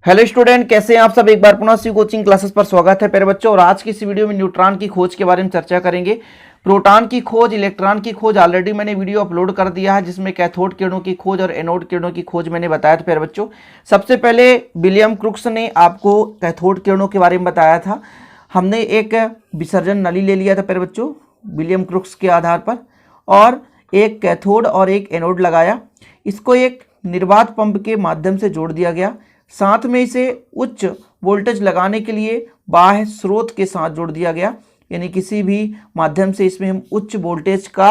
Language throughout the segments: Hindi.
हेलो स्टूडेंट, कैसे हैं आप सब। एक बार पुनः सी कोचिंग क्लासेस पर स्वागत है प्यारे बच्चों। और आज की इस वीडियो में न्यूट्रॉन की खोज के बारे में चर्चा करेंगे। प्रोटॉन की खोज, इलेक्ट्रॉन की खोज ऑलरेडी मैंने वीडियो अपलोड कर दिया है, जिसमें कैथोड किरणों की खोज और एनोड किरणों की खोज मैंने बताया था प्यारे बच्चों। सबसे पहले विलियम क्रुक्स ने आपको कैथोड किरणों के बारे में बताया था। हमने एक विसर्जन नली ले लिया था प्यारे बच्चों विलियम क्रुक्स के आधार पर, और एक कैथोड और एक एनोड लगाया। इसको एक निर्वात पंप के माध्यम से जोड़ दिया गया। साथ में इसे उच्च वोल्टेज लगाने के लिए बाह्य स्रोत के साथ जोड़ दिया गया, यानी किसी भी माध्यम से इसमें हम उच्च वोल्टेज का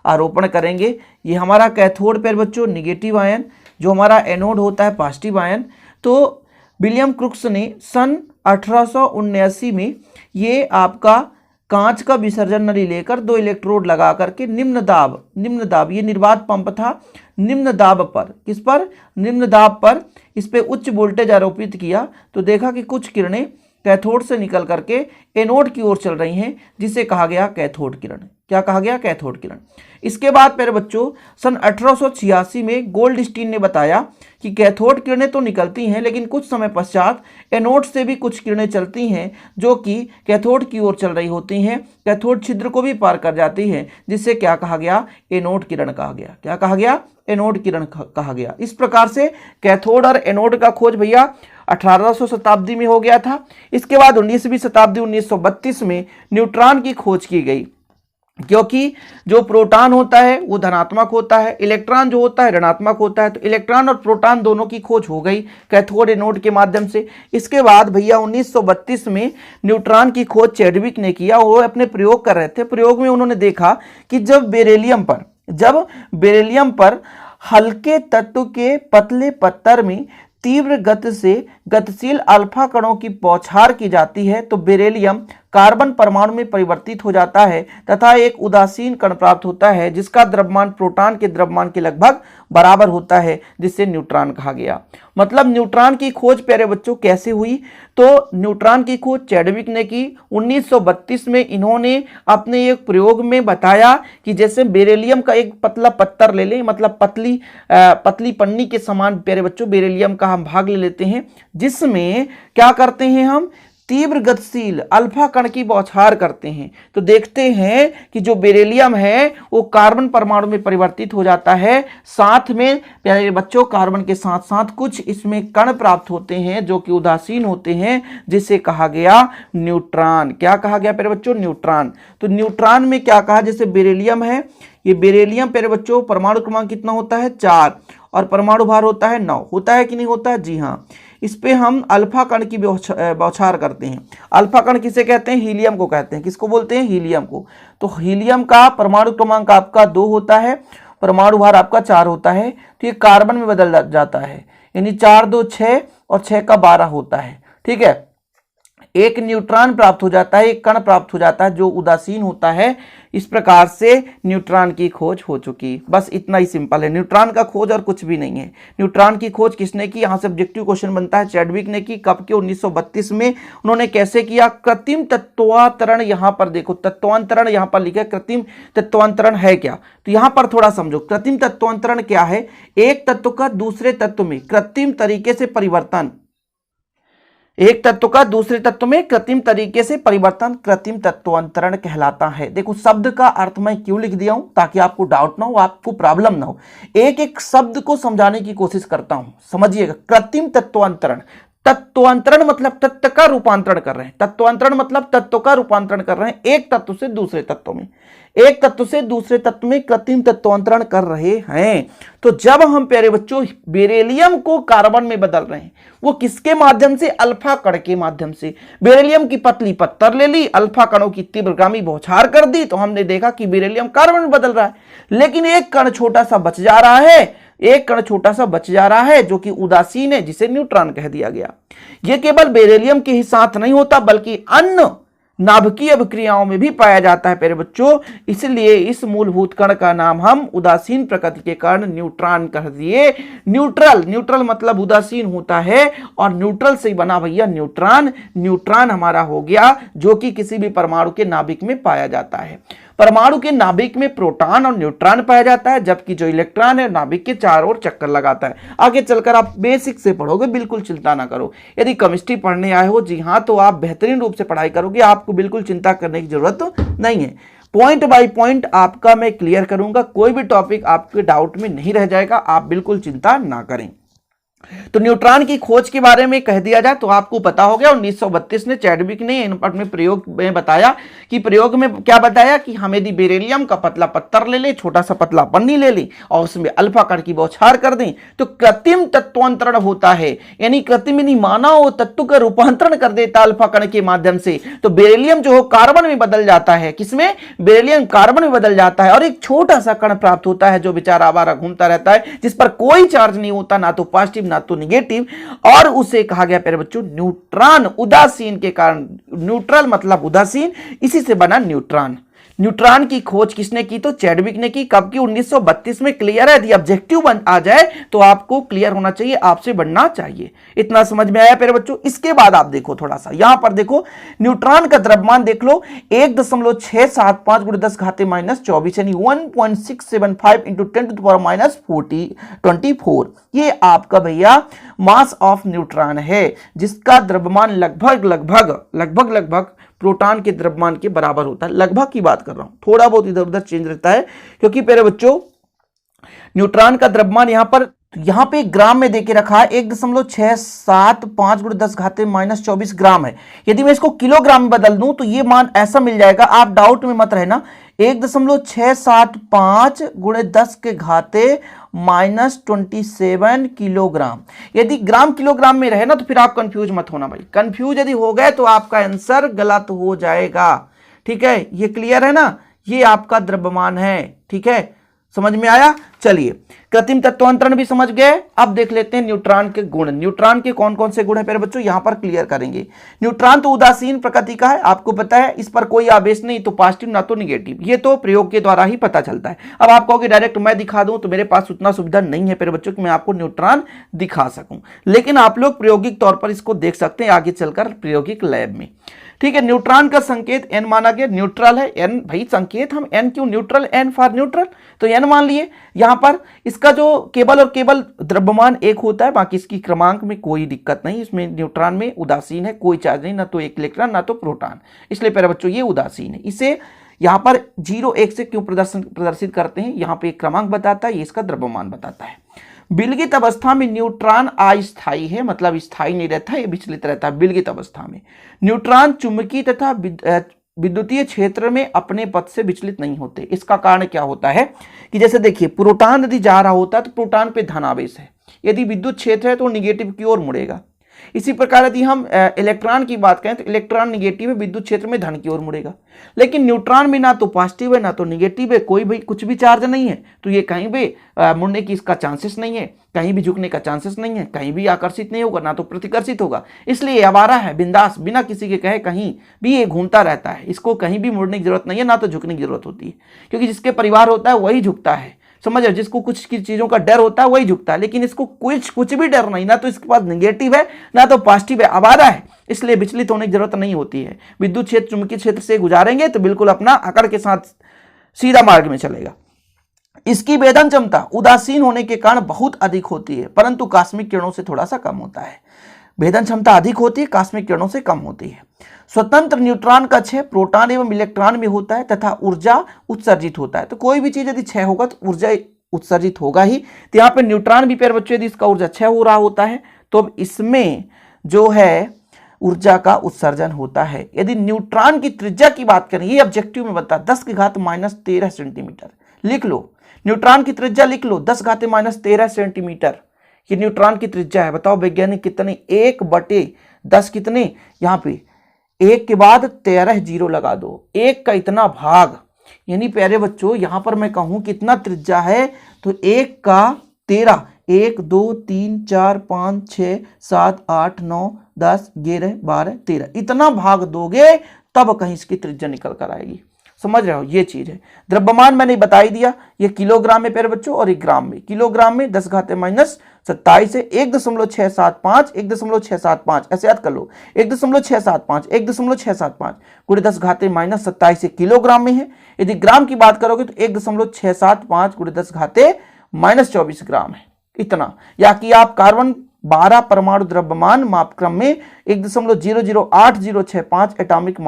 आरोपण करेंगे। ये हमारा कैथोड पर बच्चों निगेटिव आयन, जो हमारा एनोड होता है पॉजिटिव आयन। तो विलियम क्रुक्स ने सन 1879 में ये आपका कांच का विसर्जन नली लेकर दो इलेक्ट्रोड लगा करके निम्न दाब ये निर्वात पंप था, निम्न दाब पर, किस पर, निम्न दाब पर इस पे उच्च वोल्टेज आरोपित किया। तो देखा कि कुछ किरणें कैथोड से निकल करके एनोड की ओर चल रही हैं, जिसे कहा गया कैथोड किरण। क्या कहा गया? कैथोड किरण। इसके बाद प्यारे बच्चों सन 1886 में गोल्डस्टीन ने बताया कि कैथोड किरणें तो निकलती हैं, लेकिन कुछ समय पश्चात एनोड से भी कुछ किरणें चलती हैं, जो कि कैथोड की ओर चल रही होती हैं, कैथोड छिद्र को भी पार कर जाती हैं, जिससे क्या कहा गया? एनोड किरण कहा गया। क्या कहा गया? एनोड किरण कहा गया। इस प्रकार से कैथोड और एनोड का खोज भैया 1800 शताब्दी में हो गया था। इसके बाद 19वीं शताब्दी 1932 में न्यूट्रॉन की खोज की गई, क्योंकि जो प्रोटॉन होता है वो धनात्मक होता है, इलेक्ट्रॉन जो होता है ऋणात्मक होता है। तो इलेक्ट्रॉन और प्रोटॉन दोनों की खोज हो गई कैथोड एनोड के माध्यम से। इसके बाद भैया 1932 में न्यूट्रॉन की खोज चैडविक ने किया। वो अपने प्रयोग कर रहे थे। प्रयोग में उन्होंने देखा कि जब बेरिलियम पर हल्के तत्व के पतले पत्थर में तीव्र गति से गतिशील अल्फा कणों की बौछार की जाती है, तो बेरिलियम कार्बन परमाणु में परिवर्तित हो जाता है तथा एक उदासीन कण प्राप्त होता है, जिसका द्रव्यमान प्रोटॉन के द्रव्यमान के लगभग बराबर होता है, जिससे न्यूट्रॉन कहा गया। मतलब न्यूट्रॉन की खोज प्यारे बच्चों कैसे हुई? तो न्यूट्रॉन की खोज चैडविक ने की। 1932 में इन्होंने अपने एक प्रयोग में बताया कि जैसे बेरिलियम का एक पतला पत्थर ले लें, मतलब पतली पन्नी के समान प्यारे बच्चों बेरिलियम का हम भाग ले लेते हैं, जिसमें क्या करते हैं हम? तीव्र गतिशील अल्फा कण की बौछार करते हैं। तो देखते हैं कि जो बेरिलियम है वो कार्बन परमाणु में परिवर्तित हो जाता है। साथ में प्यारे बच्चों कार्बन के साथ साथ कुछ इसमें कण प्राप्त होते हैं जो कि उदासीन होते हैं, जिसे कहा गया न्यूट्रॉन। क्या कहा गया प्यारे बच्चों? न्यूट्रॉन। तो न्यूट्रॉन में क्या कहा? जैसे बेरिलियम है, ये बेरिलियम प्यारे बच्चों परमाणु क्रमांक कितना होता है? 4, और परमाणु भार होता है 9। होता है कि नहीं होता है? जी हाँ। इस पे हम अल्फा कण की बौछार करते हैं। अल्फा कण किसे कहते हैं? हीलियम को कहते हैं। किसको बोलते हैं? हीलियम को। तो हीलियम का परमाणु क्रमांक आपका 2 होता है, परमाणु भार आपका 4 होता है। तो ये कार्बन में बदल जाता है, यानी 4 2 6 और 6 का 12 होता है। ठीक है, एक न्यूट्रॉन प्राप्त हो जाता है, एक कण प्राप्त हो जाता है जो उदासीन होता है। इस प्रकार से न्यूट्रॉन की खोज हो चुकी। बस इतना ही सिंपल है, न्यूट्रॉन का खोज और कुछ भी नहीं है। न्यूट्रॉन की खोज किसने की? यहाँ से ऑब्जेक्टिव क्वेश्चन बनता है। चैडविक ने की। कब की? 1932 में। उन्होंने कैसे किया? कृत्रिम तत्वांतरण। यहाँ पर देखो तत्वांतरण यहाँ पर लिखा है। कृत्रिम तत्वांतरण है क्या? तो यहाँ पर थोड़ा समझो। कृत्रिम तत्वांतरण क्या है? एक तत्व का दूसरे तत्व में कृत्रिम तरीके से परिवर्तन। एक तत्व का दूसरे तत्व में कृत्रिम तरीके से परिवर्तन कृत्रिम तत्वांतरण कहलाता है। देखो शब्द का अर्थ मैं क्यों लिख दिया हूं, ताकि आपको डाउट ना हो, आपको प्रॉब्लम ना हो। एक एक शब्द को समझाने की कोशिश करता हूं, समझिएगा। कृत्रिम तत्वांतरण, तत्वांतरण मतलब तत्व का रूपांतरण कर रहे हैं। तत्वांतरण मतलब तत्व का रूपांतरण कर रहे हैं, एक तत्व से दूसरे तत्व में, एक तत्व से दूसरे तत्व में कृत्रिम तत्वांतरण कर रहे हैं। तो जब हम प्यारे बच्चों बेरिलियम को कार्बन में बदल रहे हैं, वो किसके माध्यम से? अल्फा कण के माध्यम से। बेरिलियम की पतली पत्थर ले ली, अल्फा कणों की तीव्रगामी बौछार कर दी, तो हमने देखा कि बेरिलियम कार्बन में बदल रहा है। लेकिन एक कण छोटा सा बच जा रहा है, एक कण छोटा सा बच जा रहा है जो कि उदासीन है, जिसे न्यूट्रॉन कह दिया गया। यह केवल बेरिलियम के ही साथ नहीं होता, बल्कि अन्य नाभिकीय अभिक्रियाओं में भी पाया जाता है प्यारे बच्चों। इसलिए इस मूलभूत कण का नाम हम उदासीन प्रकृति के कण न्यूट्रॉन कह दिए। न्यूट्रल मतलब उदासीन होता है, और न्यूट्रल से बना भैया न्यूट्रॉन। न्यूट्रॉन हमारा हो गया जो कि किसी भी परमाणु के नाभिक में पाया जाता है। परमाणु के नाभिक में प्रोटॉन और न्यूट्रॉन पाया जाता है, जबकि जो इलेक्ट्रॉन है नाभिक के चारों ओर चक्कर लगाता है। आगे चलकर आप बेसिक से पढ़ोगे, बिल्कुल चिंता ना करो। यदि केमिस्ट्री पढ़ने आए हो, जी हाँ, तो आप बेहतरीन रूप से पढ़ाई करोगे, आपको बिल्कुल चिंता करने की जरूरत नहीं है। पॉइंट बाय पॉइंट आपका मैं क्लियर करूंगा, कोई भी टॉपिक आपके डाउट में नहीं रह जाएगा, आप बिल्कुल चिंता ना करें। तो न्यूट्रॉन की खोज के बारे में कह दिया जाए तो आपको पता हो गया, 1932 में चैडविक ने अपने प्रयोग में बताया कि प्रयोग में क्या बताया कि हम यदि बेरिलियम का पतला पत्थर ले ले, छोटा सा पतला पन्नी ले लें और उसमें अल्फा कण की बौछार कर दें तो कृत्रिम तत्वांतरण होता है, यानी कृत्रिम यानी मानव तत्व का रूपांतरण कर देता अल्फा कण के माध्यम से। तो बेरिलियम जो हो कार्बन में बदल जाता है, किसमें? बेरिलियम कार्बन में बदल जाता है और एक छोटा सा कण प्राप्त होता है जो बेचारा आवारा घूमता रहता है, जिस पर कोई चार्ज नहीं होता, ना तो पॉजिटिव ना तो निगेटिव, और उसे कहा गया प्यारे बच्चों न्यूट्रॉन। उदासीन के कारण, न्यूट्रल मतलब उदासीन, इसी से बना न्यूट्रॉन। न्यूट्रॉन की खोज किसने की? तो चैडविक ने की। कब की? 1932 में। क्लियर है? यदि ऑब्जेक्टिव बन आ जाए तो आपको क्लियर होना चाहिए, आपसे बनना चाहिए। इतना समझ में आया प्यारे बच्चों? इसके बाद आप देखो थोड़ा सा, यहां पर देखो न्यूट्रॉन का द्रव्यमान देख लो, 1.675 × 10⁻⁻24 यानी 1.675 × 10⁻⁻24। ये आपका भैया मास ऑफ न्यूट्रॉन है, जिसका द्रव्यमान लगभग प्रोटॉन के द्रव्यमान के बराबर होता है। लगभग की बात कर रहा हूं, थोड़ा बहुत इधर उधर चेंज रहता है, क्योंकि प्यारे बच्चों न्यूट्रॉन का द्रव्यमान यहां पे ग्राम में देके रखा है, 1.675 × 10⁻⁻24 ग्राम है। यदि मैं इसको किलोग्राम में बदल दूं तो ये मान ऐसा मिल जाएगा, आप डाउट में मत रहना, 1.675 × 10⁻⁻27 किलोग्राम। यदि ग्राम किलोग्राम में रहे ना तो फिर आप कंफ्यूज मत होना भाई, कंफ्यूज यदि हो गए तो आपका आंसर गलत हो जाएगा। ठीक है, ये क्लियर है ना? ये आपका द्रव्यमान है। ठीक है, समझ में आया? चलिए, कृत्रिम तत्वांतरण भी समझ गए। अब देख लेते हैं न्यूट्रॉन के गुण। न्यूट्रॉन के कौन कौन से गुण हैं प्यारे बच्चों, यहां पर क्लियर करेंगे। न्यूट्रॉन तो उदासीन प्रकृति का है, आपको पता है, इस पर कोई आवेश नहीं, तो पॉजिटिव ना तो निगेटिव, ये तो प्रयोग के द्वारा ही पता चलता है। अब आप कहोगे डायरेक्ट मैं दिखा दूं, तो मेरे पास उतना सुविधा नहीं है प्यारे बच्चों कि मैं आपको न्यूट्रॉन दिखा सकूं, लेकिन आप लोग प्रायोगिक तौर पर इसको देख सकते हैं आगे चलकर प्रायोगिक लैब में। ठीक है, न्यूट्रॉन का संकेत एन माना गया, न्यूट्रल है एन, भाई संकेत हम एन क्यों, न्यूट्रल, एन फॉर न्यूट्रल, तो एन मान लिए। यहां पर इसका जो केवल और केवल द्रव्यमान एक होता है, बाकी इसकी क्रमांक में कोई दिक्कत नहीं। इसमें न्यूट्रॉन में उदासीन है, कोई चार्ज नहीं, ना तो एक इलेक्ट्रॉन ना तो प्रोटॉन, इसलिए प्यारे बच्चों ये उदासीन है। इसे यहां पर 0 1 से क्यों प्रदर्शित करते हैं, यहां पर एक क्रमांक बताता है, ये इसका द्रव्यमान बताता है। विलगित अवस्था में न्यूट्रॉन अस्थायी है, मतलब स्थायी नहीं रहता है, ये विचलित रहता है विलगित अवस्था में। न्यूट्रॉन चुंबकीय तथा विद्युतीय क्षेत्र में अपने पथ से विचलित नहीं होते। इसका कारण क्या होता है कि जैसे देखिए, प्रोटॉन यदि जा रहा होता है तो प्रोटॉन पे धनावेश है, यदि विद्युत क्षेत्र है तो निगेटिव की ओर मुड़ेगा। इसी प्रकार यदि हम इलेक्ट्रॉन की बात करें तो इलेक्ट्रॉन निगेटिव है, विद्युत क्षेत्र में धन की ओर मुड़ेगा। लेकिन न्यूट्रॉन में ना तो पॉजिटिव है ना तो निगेटिव है, कोई भी कुछ भी चार्ज नहीं है, तो ये कहीं भी मुड़ने की इसका चांसेस नहीं है, कहीं भी झुकने का चांसेस नहीं है, कहीं भी आकर्षित नहीं होगा, ना तो प्रतिकर्षित होगा। इसलिए आवारा है, बिंदास, बिना किसी के कहे कहीं भी ये घूमता रहता है, इसको कहीं भी मुड़ने की जरूरत नहीं है, ना तो झुकने की जरूरत होती है, क्योंकि जिसके परिवार होता है वही झुकता है, समझ रहे हो? जिसको कुछ चीजों का डर होता है वही झुकता है, लेकिन इसको कुछ भी डर नहीं, ना तो इसके पास नेगेटिव है ना तो पॉजिटिव है, आवारा है, इसलिए विचलित होने की जरूरत नहीं होती है। विद्युत क्षेत्र चुंबकीय क्षेत्र से गुजारेंगे तो बिल्कुल अपना अकड़ के साथ सीधा मार्ग में चलेगा। इसकी वेदन क्षमता उदासीन होने के कारण बहुत अधिक होती है, परंतु कॉस्मिक किरणों से थोड़ा सा कम होता है। भेदन क्षमता अधिक होती है, कॉस्मिक किरणों से कम होती है। स्वतंत्र न्यूट्रॉन का क्षय प्रोटॉन एवं इलेक्ट्रॉन में होता है तथा ऊर्जा उत्सर्जित होता है। तो कोई भी चीज यदि क्षय होगा तो ऊर्जा उत्सर्जित होगा ही, तो यहाँ पे न्यूट्रॉन भी प्यारे बच्चों यदि इसका ऊर्जा क्षय हो रहा होता है तो अब इसमें जो है ऊर्जा का उत्सर्जन होता है। यदि न्यूट्रॉन की त्रिज्या की बात करें, ये ऑब्जेक्टिव में बता 10⁻⁻13 सेंटीमीटर लिख लो, न्यूट्रॉन की त्रिज्या लिख लो 10⁻⁻13 सेंटीमीटर, ये न्यूट्रॉन की त्रिज्या है। बताओ वैज्ञानिक कितने, 1/10 कितने, यहाँ पे 1 के बाद 13 जीरो लगा दो, 1 का इतना भाग, यानी प्यारे बच्चों यहां पर मैं कहूं कितना त्रिज्या है तो 1 का 13, 1 2 3 4 5 6 7 8 9 10 11 12 13, इतना भाग दोगे तब कहीं इसकी त्रिज्या निकल कर आएगी। समझ रहे हो, ये चीज है। द्रव्यमान मैंने बता ही दिया, ये किलोग्राम में प्यारे बच्चों और 1 ग्राम में। किलोग्राम में 10⁻⁻ 27 है 1.675 1.675 ऐसे याद कर लो 1.675 1.675 गुणे 10 घाते माइनस 27 से किलोग्राम में है। यदि ग्राम की बात करोगे तो 1.675 गुणे 10 घाते माइनस 24 ग्राम है इतना। या कि आप कार्बन 12 परमाणु द्रव्यमान मापक्रम में 1.008065 एटॉमिक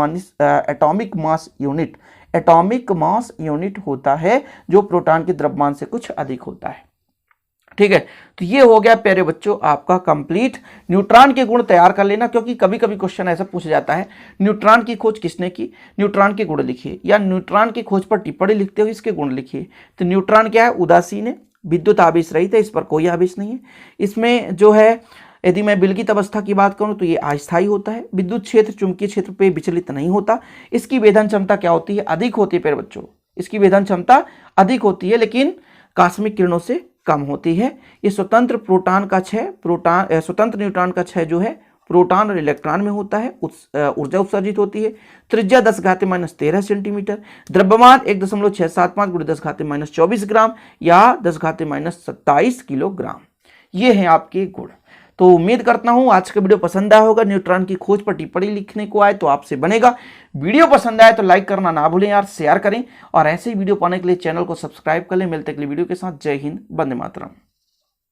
मास यूनिट होता है, जो प्रोटॉन के द्रव्यमान से कुछ अधिक होता है। ठीक है, तो ये हो गया प्यारे बच्चों आपका कंप्लीट। न्यूट्रॉन के गुण तैयार कर लेना, क्योंकि कभी कभी क्वेश्चन ऐसा पूछा जाता है न्यूट्रॉन की खोज किसने की, न्यूट्रॉन के गुण लिखिए, या न्यूट्रॉन की खोज पर टिप्पणी लिखते हुए इसके गुण लिखिए। तो न्यूट्रॉन क्या है, उदासीन है, विद्युत आवेश रहित है, इस पर कोई आवेश नहीं है। इसमें जो है यदि मैं विलगित अवस्था की बात करूं तो ये अस्थायी होता है, विद्युत क्षेत्र चुंबकीय क्षेत्र पे विचलित नहीं होता। इसकी वेधन क्षमता क्या होती है, अधिक होती है प्यारे बच्चों, इसकी वेधन क्षमता अधिक होती है, लेकिन कास्मिक किरणों से कम होती है। ये स्वतंत्र प्रोटॉन का क्षय स्वतंत्र न्यूट्रॉन का क्षय जो है प्रोटॉन और इलेक्ट्रॉन में होता है, ऊर्जा उत्सर्जित होती है। त्रिज्या 10 घाते माइनस 13 सेंटीमीटर, द्रव्यमान 1.675 गुणे 10 घाते माइनस 24 ग्राम या 10 घाते माइनस 27 किलोग्राम। ये हैं आपके गुण। तो उम्मीद करता हूं आज का वीडियो पसंद आया होगा। न्यूट्रॉन की खोज पर टिप्पणी लिखने को आए तो आपसे बनेगा। वीडियो पसंद आए तो लाइक करना ना भूलें यार, शेयर करें, और ऐसे ही वीडियो पाने के लिए चैनल को सब्सक्राइब कर लें। मिलते अगले वीडियो के साथ। जय हिंद, वंदे मातरम।